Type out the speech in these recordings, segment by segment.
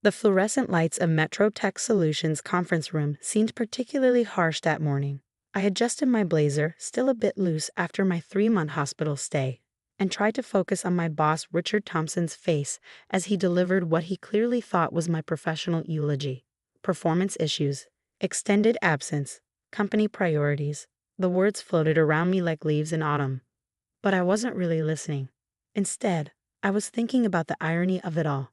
The fluorescent lights of Metro Tech Solutions' conference room seemed particularly harsh that morning. I adjusted my blazer, still a bit loose after my 3-month hospital stay, and tried to focus on my boss Richard Thompson's face as he delivered what he clearly thought was my professional eulogy. Performance issues, extended absence, company priorities. The words floated around me like leaves in autumn. But I wasn't really listening. Instead, I was thinking about the irony of it all.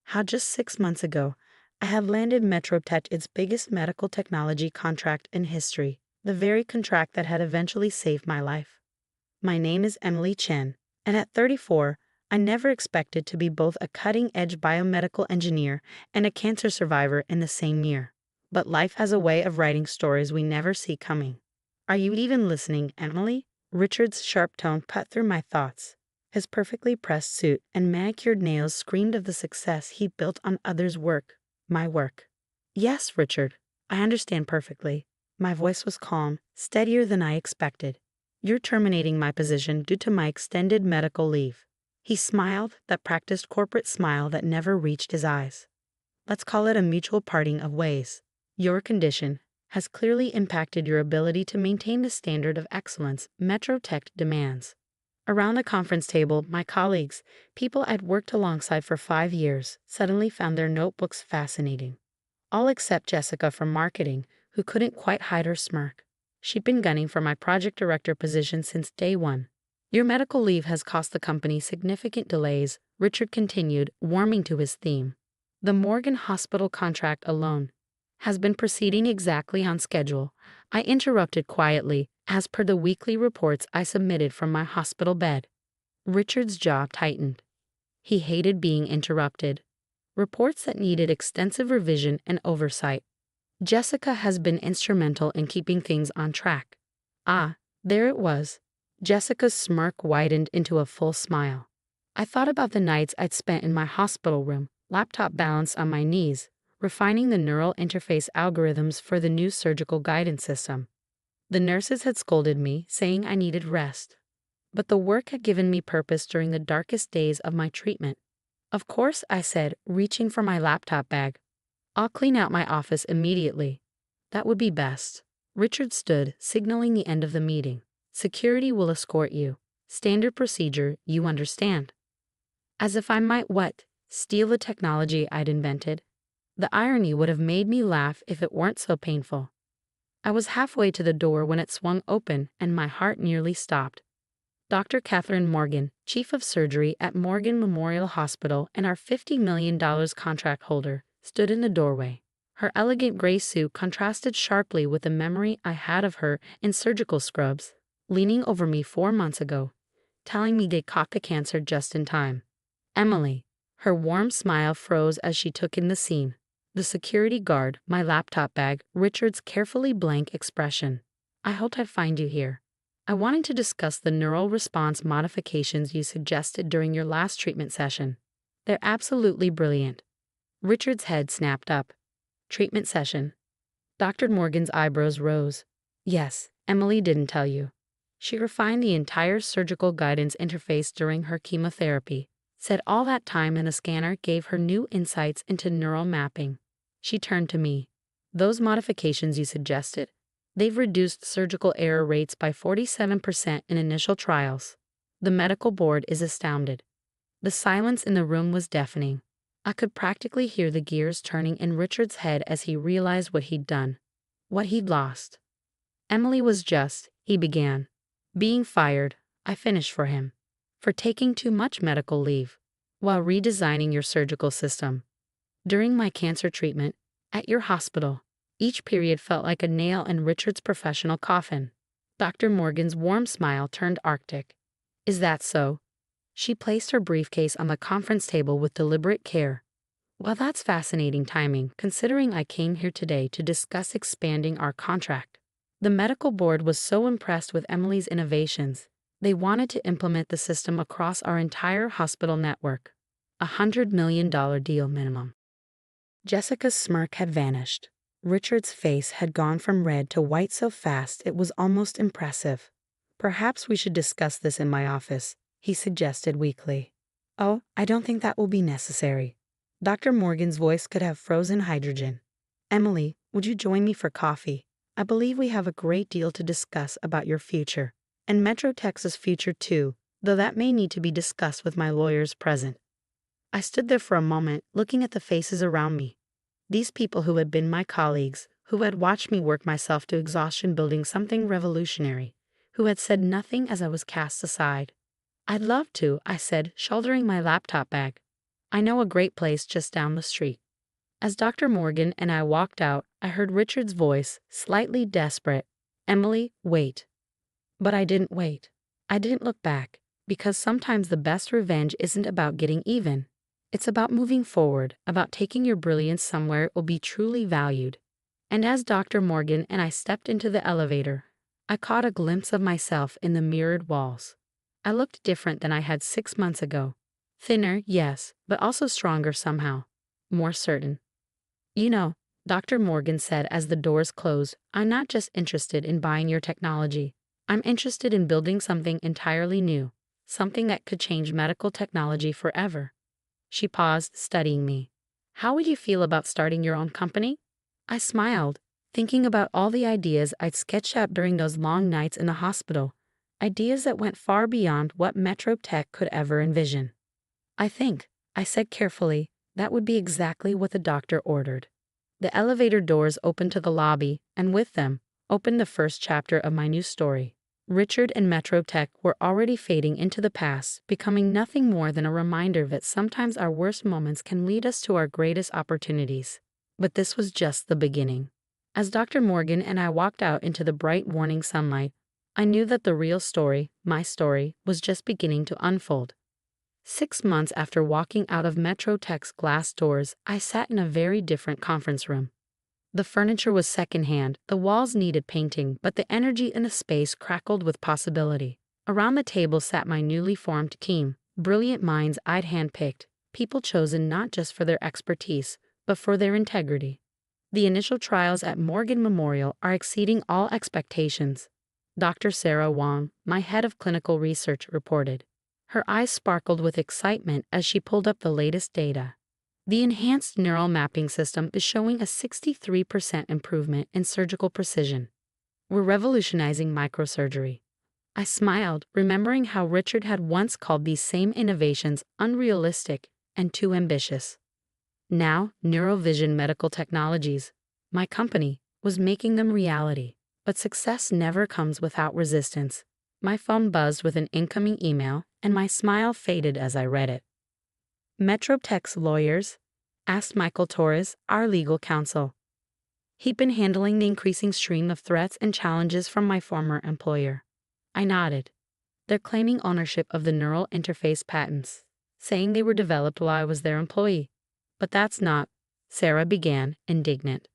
How just 6 months ago, I had landed MetroTech its biggest medical technology contract in history, the very contract that had eventually saved my life. My name is Emily Chen, and at 34, I never expected to be both a cutting-edge biomedical engineer and a cancer survivor in the same year. But life has a way of writing stories we never see coming. Are you even listening, Emily? Richard's sharp tone cut through my thoughts. His perfectly pressed suit and manicured nails screamed of the success he'd built on others' work, my work. Yes, Richard, I understand perfectly. My voice was calm, steadier than I expected. You're terminating my position due to my extended medical leave. He smiled, that practiced corporate smile that never reached his eyes. Let's call it a mutual parting of ways. Your condition has clearly impacted your ability to maintain the standard of excellence MetroTech demands. Around the conference table, my colleagues, people I'd worked alongside for 5 years, suddenly found their notebooks fascinating. All except Jessica from marketing, who couldn't quite hide her smirk. She'd been gunning for my project director position since day one. Your medical leave has cost the company significant delays, Richard continued, warming to his theme. The Morgan Hospital contract alone has been proceeding exactly on schedule. I interrupted quietly, as per the weekly reports I submitted from my hospital bed. Richard's jaw tightened. He hated being interrupted. Reports that needed extensive revision and oversight. Jessica has been instrumental in keeping things on track. Ah, there it was. Jessica's smirk widened into a full smile. I thought about the nights I'd spent in my hospital room, laptop balanced on my knees, refining the neural interface algorithms for the new surgical guidance system. The nurses had scolded me, saying I needed rest. But the work had given me purpose during the darkest days of my treatment. Of course, I said, reaching for my laptop bag. I'll clean out my office immediately. That would be best. Richard stood, signaling the end of the meeting. Security will escort you. Standard procedure, you understand. As if I might what? Steal the technology I'd invented? The irony would have made me laugh if it weren't so painful. I was halfway to the door when it swung open and my heart nearly stopped. Dr. Catherine Morgan, Chief of Surgery at Morgan Memorial Hospital and our $50 million contract holder, stood in the doorway. Her elegant gray suit contrasted sharply with the memory I had of her in surgical scrubs, leaning over me 4 months ago, telling me they'd caught the cancer just in time. Emily. Her warm smile froze as she took in the scene. The security guard, my laptop bag, Richard's carefully blank expression. I hoped I'd find you here. I wanted to discuss the neural response modifications you suggested during your last treatment session. They're absolutely brilliant. Richard's head snapped up. Treatment session. Dr. Morgan's eyebrows rose. Yes, Emily didn't tell you. She refined the entire surgical guidance interface during her chemotherapy. Said all that time in the scanner gave her new insights into neural mapping. She turned to me. Those modifications you suggested, they've reduced surgical error rates by 47% in initial trials. The medical board is astounded. The silence in the room was deafening. I could practically hear the gears turning in Richard's head as he realized what he'd done, what he'd lost. Emily was just, he began, being fired. I finished for him. For taking too much medical leave, while redesigning your surgical system. During my cancer treatment, at your hospital, each period felt like a nail in Richard's professional coffin. Dr. Morgan's warm smile turned arctic. Is that so? She placed her briefcase on the conference table with deliberate care. Well, that's fascinating timing, considering I came here today to discuss expanding our contract. The medical board was so impressed with Emily's innovations. They wanted to implement the system across our entire hospital network. $100 million deal minimum. Jessica's smirk had vanished. Richard's face had gone from red to white so fast it was almost impressive. Perhaps we should discuss this in my office, he suggested weakly. Oh, I don't think that will be necessary. Dr. Morgan's voice could have frozen hydrogen. Emily, would you join me for coffee? I believe we have a great deal to discuss about your future, and Metro Texas' future too, though that may need to be discussed with my lawyers present. I stood there for a moment, looking at the faces around me. These people who had been my colleagues, who had watched me work myself to exhaustion building something revolutionary, who had said nothing as I was cast aside. I'd love to, I said, shouldering my laptop bag. I know a great place just down the street. As Dr. Morgan and I walked out, I heard Richard's voice, slightly desperate. Emily, wait. But I didn't wait. I didn't look back, because sometimes the best revenge isn't about getting even. It's about moving forward, about taking your brilliance somewhere it will be truly valued. And as Dr. Morgan and I stepped into the elevator, I caught a glimpse of myself in the mirrored walls. I looked different than I had 6 months ago. Thinner, yes, but also stronger somehow. More certain. You know, Dr. Morgan said as the doors closed, I'm not just interested in buying your technology. I'm interested in building something entirely new, something that could change medical technology forever. She paused, studying me. How would you feel about starting your own company? I smiled, thinking about all the ideas I'd sketched out during those long nights in the hospital, ideas that went far beyond what Metro Tech could ever envision. I think, I said carefully, that would be exactly what the doctor ordered. The elevator doors opened to the lobby, and with them, opened the first chapter of my new story. Richard and Metro Tech were already fading into the past, becoming nothing more than a reminder that sometimes our worst moments can lead us to our greatest opportunities. But this was just the beginning. As Dr. Morgan and I walked out into the bright morning sunlight, I knew that the real story, my story, was just beginning to unfold. 6 months after walking out of Metro Tech's glass doors, I sat in a very different conference room. The furniture was secondhand, the walls needed painting, but the energy in the space crackled with possibility. Around the table sat my newly formed team, brilliant minds I'd handpicked, people chosen not just for their expertise, but for their integrity. The initial trials at Morgan Memorial are exceeding all expectations. Dr. Sarah Wong, my head of clinical research, reported. Her eyes sparkled with excitement as she pulled up the latest data. The enhanced neural mapping system is showing a 63% improvement in surgical precision. We're revolutionizing microsurgery. I smiled, remembering how Richard had once called these same innovations unrealistic and too ambitious. Now, Neurovision Medical Technologies, my company, was making them reality. But success never comes without resistance. My phone buzzed with an incoming email, and my smile faded as I read it. Metro Tech's lawyers? Asked Michael Torres, our legal counsel. He'd been handling the increasing stream of threats and challenges from my former employer. I nodded. They're claiming ownership of the neural interface patents, saying they were developed while I was their employee. But that's not, Sarah began, indignant.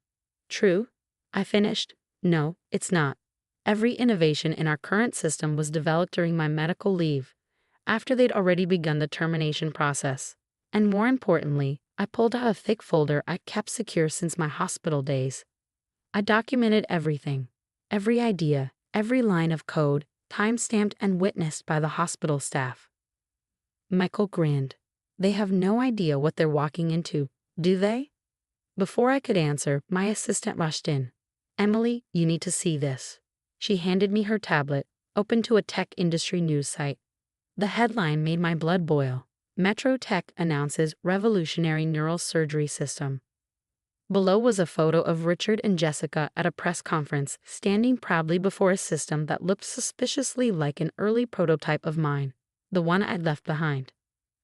True? I finished. No, it's not. Every innovation in our current system was developed during my medical leave, after they'd already begun the termination process. And more importantly, I pulled out a thick folder I kept secure since my hospital days. I documented everything, every idea, every line of code, time-stamped and witnessed by the hospital staff. Michael grinned. They have no idea what they're walking into, do they? Before I could answer, my assistant rushed in. Emily, you need to see this. She handed me her tablet, open to a tech industry news site. The headline made my blood boil. Metro Tech announces revolutionary neural surgery system. Below was a photo of Richard and Jessica at a press conference, standing proudly before a system that looked suspiciously like an early prototype of mine, the one I'd left behind.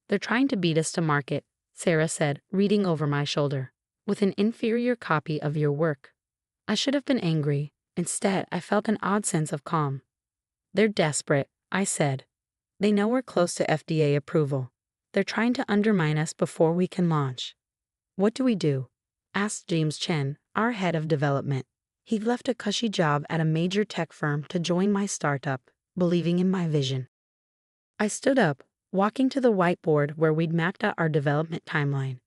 They're trying to beat us to market, Sarah said, reading over my shoulder, with an inferior copy of your work. I should have been angry. Instead, I felt an odd sense of calm. They're desperate, I said. They know we're close to FDA approval. They're trying to undermine us before we can launch. What do we do? Asked James Chen, our head of development. He'd left a cushy job at a major tech firm to join my startup, believing in my vision. I stood up, walking to the whiteboard where we'd mapped out our development timeline.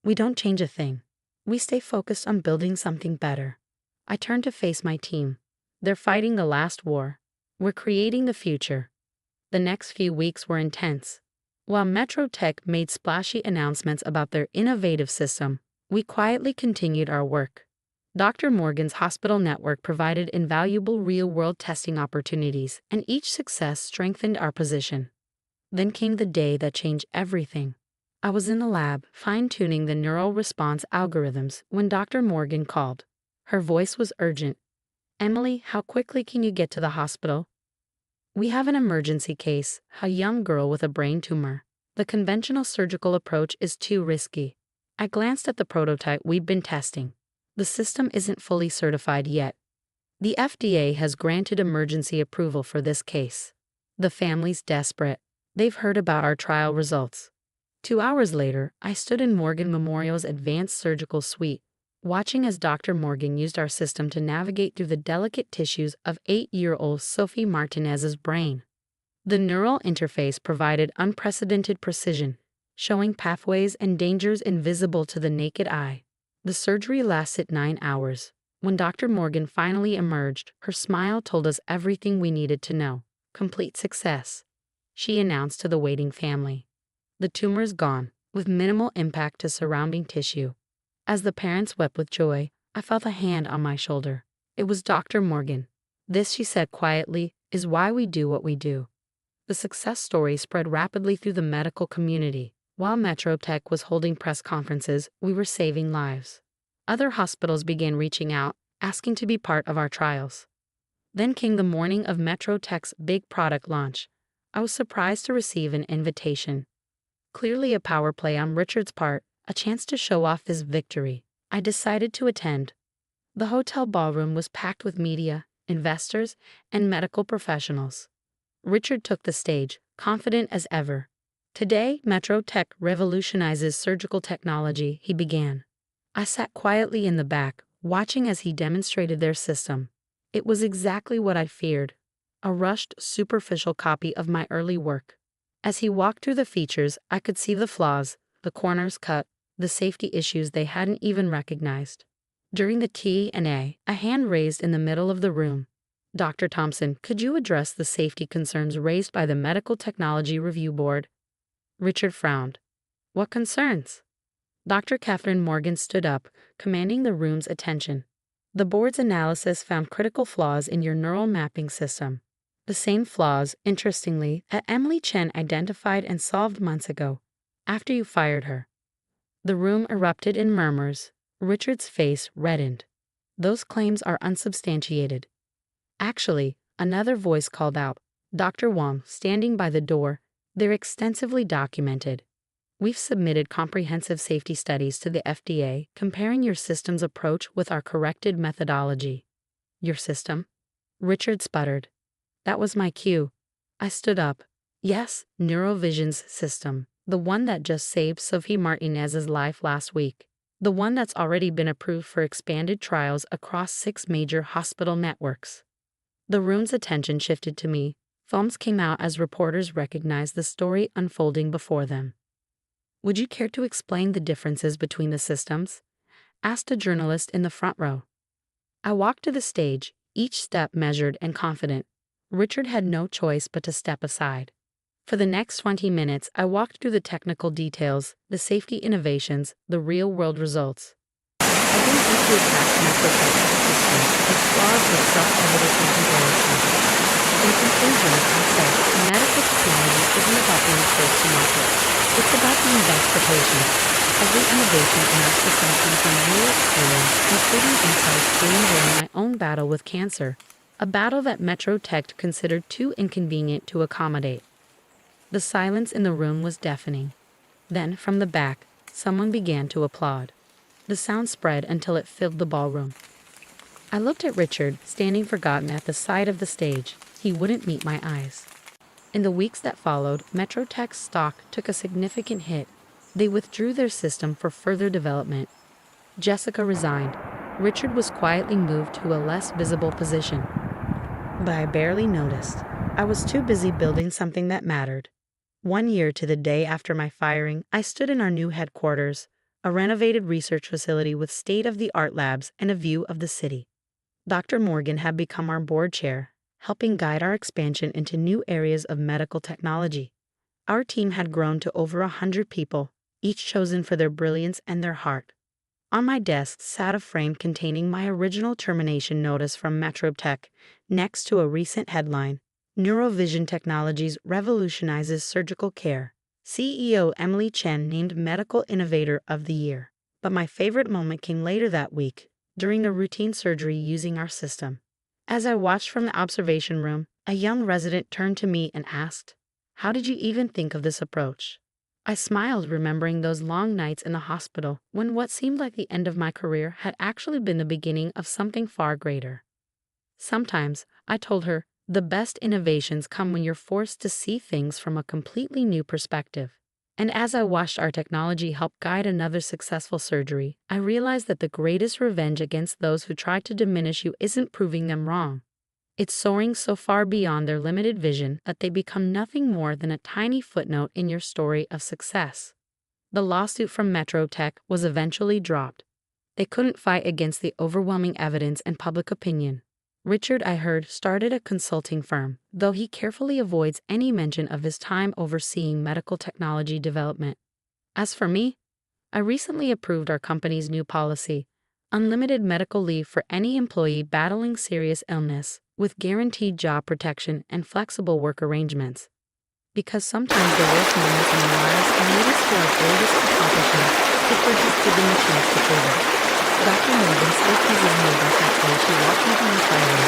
We don't change a thing. We stay focused on building something better. I turned to face my team. They're fighting the last war. We're creating the future. The next few weeks were intense. While MetroTech made splashy announcements about their innovative system, we quietly continued our work. Dr. Morgan's hospital network provided invaluable real-world testing opportunities, and each success strengthened our position. Then came the day that changed everything. I was in the lab, fine-tuning the neural response algorithms, when Dr. Morgan called. Her voice was urgent. "Emily, how quickly can you get to the hospital? We have an emergency case, a young girl with a brain tumor. The conventional surgical approach is too risky." I glanced at the prototype we'd been testing. The system isn't fully certified yet. The FDA has granted emergency approval for this case. The family's desperate. They've heard about our trial results. 2 hours later, I stood in Morgan Memorial's advanced surgical suite, watching as Dr. Morgan used our system to navigate through the delicate tissues of 8-year-old Sophie Martinez's brain. The neural interface provided unprecedented precision, showing pathways and dangers invisible to the naked eye. The surgery lasted 9 hours. When Dr. Morgan finally emerged, her smile told us everything we needed to know. "Complete success," she announced to the waiting family. "The tumor is gone, with minimal impact to surrounding tissue." As the parents wept with joy, I felt a hand on my shoulder. It was Dr. Morgan. "This," she said quietly, "is why we do what we do." The success story spread rapidly through the medical community. While MetroTech was holding press conferences, we were saving lives. Other hospitals began reaching out, asking to be part of our trials. Then came the morning of MetroTech's big product launch. I was surprised to receive an invitation. Clearly a power play on Richard's part, a chance to show off his victory. I decided to attend. The hotel ballroom was packed with media, investors, and medical professionals. Richard took the stage, confident as ever. "Today, MetroTech revolutionizes surgical technology," he began. I sat quietly in the back, watching as he demonstrated their system. It was exactly what I feared, a rushed, superficial copy of my early work. As he walked through the features, I could see the flaws, the corners cut, the safety issues they hadn't even recognized. During the Q&A, a hand raised in the middle of the room. "Dr. Thompson, could you address the safety concerns raised by the Medical Technology Review Board?" Richard frowned. "What concerns?" Dr. Catherine Morgan stood up, commanding the room's attention. "The board's analysis found critical flaws in your neural mapping system. The same flaws, interestingly, that Emily Chen identified and solved months ago, after you fired her." The room erupted in murmurs. Richard's face reddened. "Those claims are unsubstantiated." "Actually," another voice called out, Dr. Wong, standing by the door, "they're extensively documented. We've submitted comprehensive safety studies to the FDA comparing your system's approach with our corrected methodology." "Your system?" Richard sputtered. That was my cue. I stood up. "Yes, Neurovision's system. The one that just saved Sophie Martinez's life last week. The one that's already been approved for expanded trials across 6 major hospital networks." The room's attention shifted to me. Foams came out as reporters recognized the story unfolding before them. "Would you care to explain the differences between the systems?" asked a journalist in the front row. I walked to the stage, each step measured and confident. Richard had no choice but to step aside. For the next 20 minutes, I walked through the technical details, the safety innovations, the real-world results. I didn't deeply attack MetroTech's system, its flaws were self-evident in comparison. In conclusion, I said, medical technology isn't about being first to market. It's about being best for patients. Every innovation in our system comes from real experience, including insights gained during my own battle with cancer, a battle that MetroTech considered too inconvenient to accommodate. The silence in the room was deafening. Then, from the back, someone began to applaud. The sound spread until it filled the ballroom. I looked at Richard, standing forgotten at the side of the stage. He wouldn't meet my eyes. In the weeks that followed, MetroTech's stock took a significant hit. They withdrew their system for further development. Jessica resigned. Richard was quietly moved to a less visible position. But I barely noticed. I was too busy building something that mattered. 1 year to the day after my firing, I stood in our new headquarters, a renovated research facility with state-of-the-art labs and a view of the city. Dr. Morgan had become our board chair, helping guide our expansion into new areas of medical technology. Our team had grown to over 100 people, each chosen for their brilliance and their heart. On my desk sat a frame containing my original termination notice from MetroTech, next to a recent headline: Neurovision Technologies Revolutionizes Surgical Care. CEO Emily Chen named Medical Innovator of the Year. But my favorite moment came later that week, during a routine surgery using our system. As I watched from the observation room, a young resident turned to me and asked, "How did you even think of this approach?" I smiled, remembering those long nights in the hospital when what seemed like the end of my career had actually been the beginning of something far greater. Sometimes, I told her, the best innovations come when you're forced to see things from a completely new perspective. And as I watched our technology help guide another successful surgery, I realized that the greatest revenge against those who try to diminish you isn't proving them wrong. It's soaring so far beyond their limited vision that they become nothing more than a tiny footnote in your story of success. The lawsuit from MetroTech was eventually dropped. They couldn't fight against the overwhelming evidence and public opinion. Richard, I heard, started a consulting firm, though he carefully avoids any mention of his time overseeing medical technology development. As for me, I recently approved our company's new policy: unlimited medical leave for any employee battling serious illness, with guaranteed job protection and flexible work arrangements. Because sometimes the worst moments in our lives lead us to our greatest accomplishments if we're just given the chance to prove it. Dr. Morgan still teases me about that day she walked into my trial.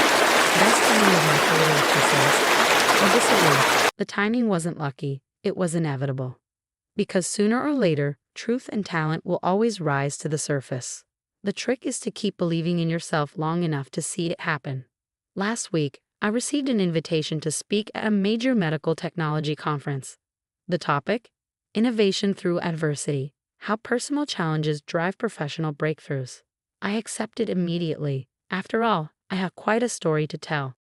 Best timing of my career, she says. I disagree. The timing wasn't lucky, it was inevitable. Because sooner or later, truth and talent will always rise to the surface. The trick is to keep believing in yourself long enough to see it happen. Last week, I received an invitation to speak at a major medical technology conference. The topic? Innovation through adversity: how personal challenges drive professional breakthroughs. I accepted immediately. After all, I have quite a story to tell.